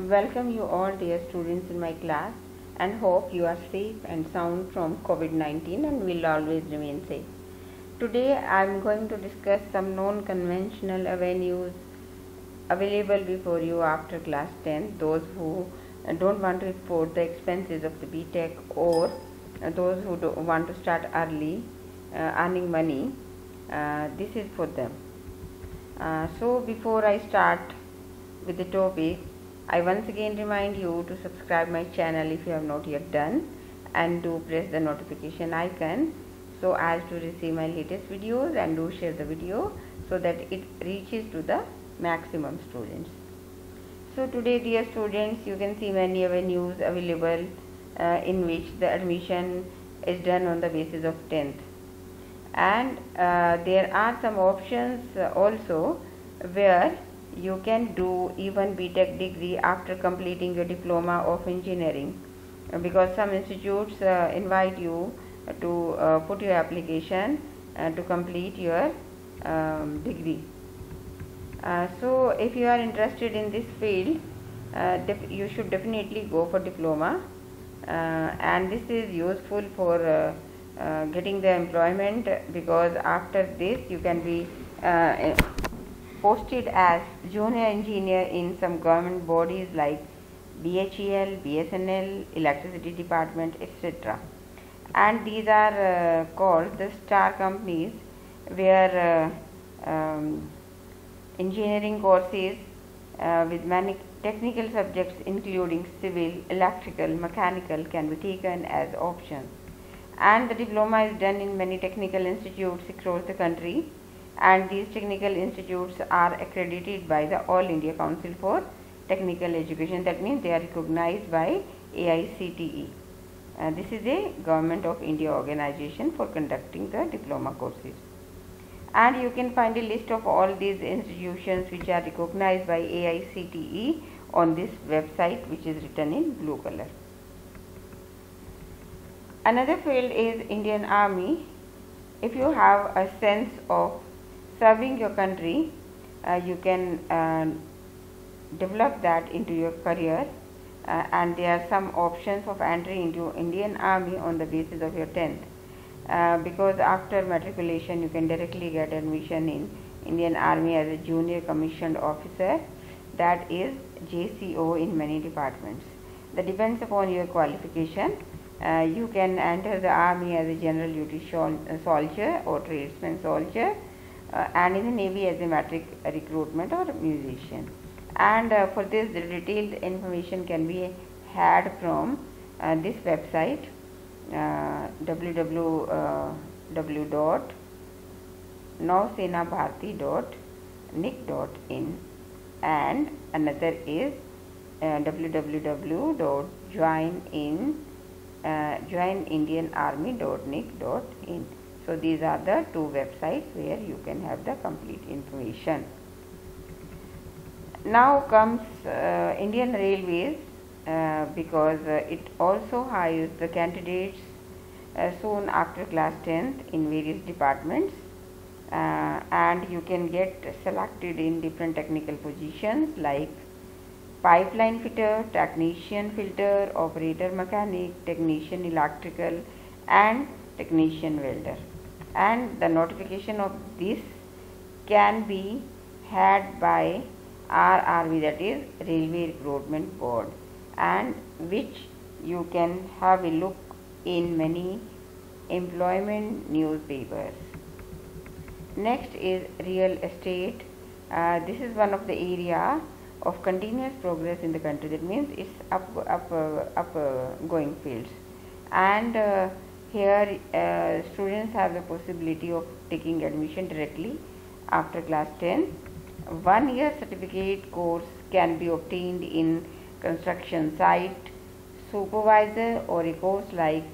Welcome you all dear students in my class and hope you are safe and sound from COVID-19 and will always remain safe. Today I am going to discuss some non-conventional avenues available before you after class 10, those who don't want to support the expenses of the BTech or those who want to start early earning money. This is for them. So before I start with the topic, I once again remind you to subscribe my channel if you have not yet done, and do press the notification icon so as to receive my latest videos, and do share the video so that it reaches to the maximum students. So today dear students, you can see many avenues available in which the admission is done on the basis of 10th, and there are some options also where you can do even BTech degree after completing your diploma of engineering, because some institutes invite you to put your application to complete your degree. So if you are interested in this field, you should definitely go for diploma, and this is useful for getting the employment, because after this you can be posted as junior engineer in some government bodies like BHEL, BSNL, Electricity Department, etc. And these are called the star companies, where engineering courses with many technical subjects including civil, electrical, mechanical can be taken as options. And the diploma is done in many technical institutes across the country, and these technical institutes are accredited by the All India Council for Technical Education. That means they are recognized by AICTE. This is a Government of India organization for conducting the diploma courses. And you can find a list of all these institutions which are recognized by AICTE on this website, which is written in blue color. Another field is Indian Army. If you have a sense of serving your country, you can develop that into your career, and there are some options of entry into Indian Army on the basis of your 10th, because after matriculation you can directly get admission in Indian Army as a junior commissioned officer, that is JCO, in many departments. That depends upon your qualification. You can enter the army as a general duty soldier or tradesman soldier, and in the navy as a matric recruitment or musician. And for this, the detailed information can be had from this website, www.nausenabharati.nic.in, and another is www.joinindianarmy.nic.in. So these are the two websites where you can have the complete information. Now comes Indian Railways, because it also hires the candidates soon after class 10th in various departments, and you can get selected in different technical positions like pipeline fitter, technician filter, operator mechanic, technician electrical, and technician welder. And the notification of this can be had by RRB, that is Railway Recruitment Board, and which you can have a look in many employment newspapers. Next is real estate. This is one of the area of continuous progress in the country. That means it's going fields, and here students have the possibility of taking admission directly after class 10. 1 year certificate course can be obtained in construction site supervisor, or a course like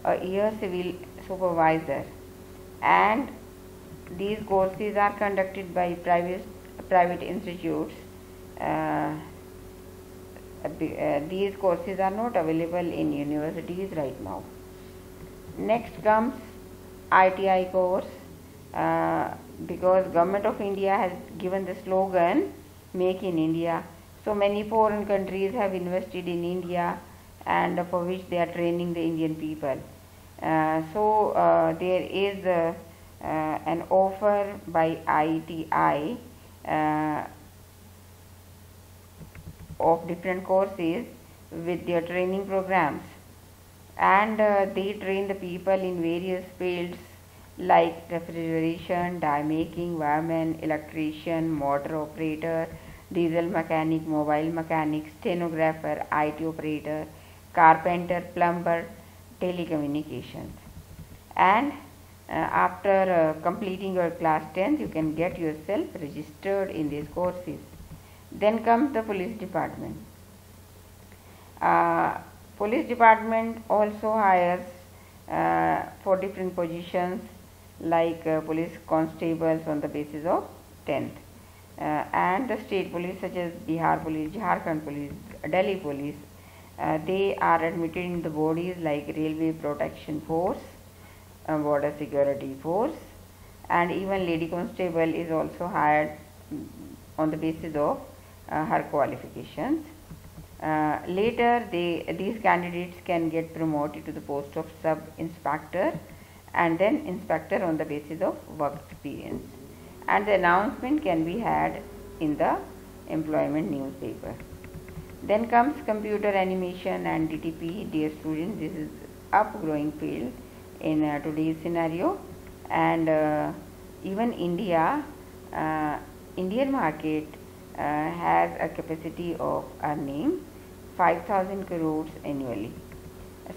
a year civil supervisor, and these courses are conducted by private institutes. These courses are not available in universities right now. Next comes ITI course, because Government of India has given the slogan Make in India. So many foreign countries have invested in India, and for which they are training the Indian people. There is an offer by ITI of different courses with their training programs, and they train the people in various fields like refrigeration, dye making, wireman, electrician, motor operator, diesel mechanic, mobile mechanic, stenographer, IT operator, carpenter, plumber, telecommunications. And after completing your class 10th, you can get yourself registered in these courses. Then comes the police department. Police department also hires for different positions like police constables on the basis of 10th, and the state police such as Bihar police, Jharkhand police, Delhi police, they are admitted in the bodies like railway protection force, border security force, and even lady constable is also hired on the basis of her qualifications. Later these candidates can get promoted to the post of sub-inspector and then inspector on the basis of work experience, and the announcement can be had in the employment newspaper. Then comes computer animation and DTP. Dear students, this is upgrowing field in today's scenario, and even Indian market has a capacity of earning 5,000 crores annually.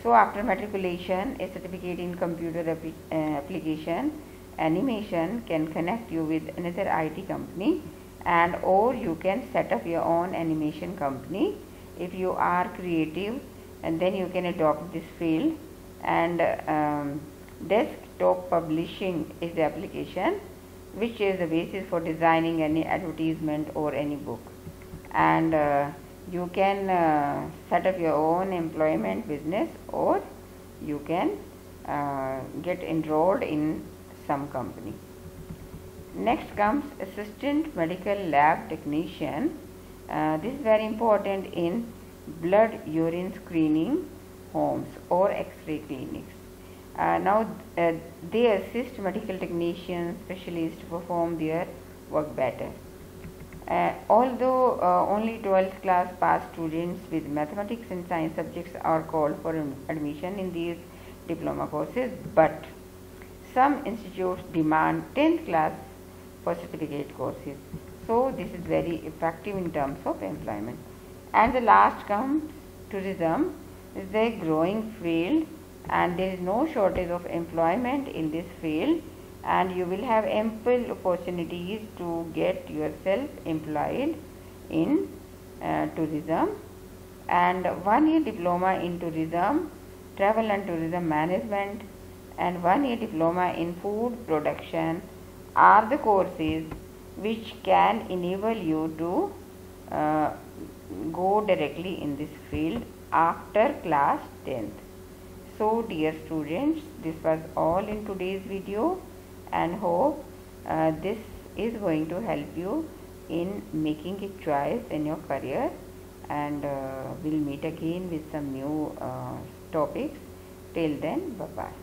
So after matriculation, a certificate in computer application animation can connect you with another IT company, and or you can set up your own animation company if you are creative, and then you can adopt this field. And desktop publishing is the application which is the basis for designing any advertisement or any book, and you can set up your own employment business, or you can get enrolled in some company. Next comes assistant medical lab technician. This is very important in blood urine screening homes or X-ray clinics. Now they assist medical technicians, specialists to perform their work better. Although only 12th class pass students with mathematics and science subjects are called for admission in these diploma courses, but some institutes demand 10th class for certificate courses. So this is very effective in terms of employment. And the last comes tourism. Is a growing field, and there is no shortage of employment in this field, and you will have ample opportunities to get yourself employed in tourism. And 1 year diploma in tourism, travel and tourism management, and 1 year diploma in food production are the courses which can enable you to go directly in this field after class 10th. So dear students, this was all in today's video, and hope this is going to help you in making a choice in your career, and we'll meet again with some new topics. Till then, bye bye.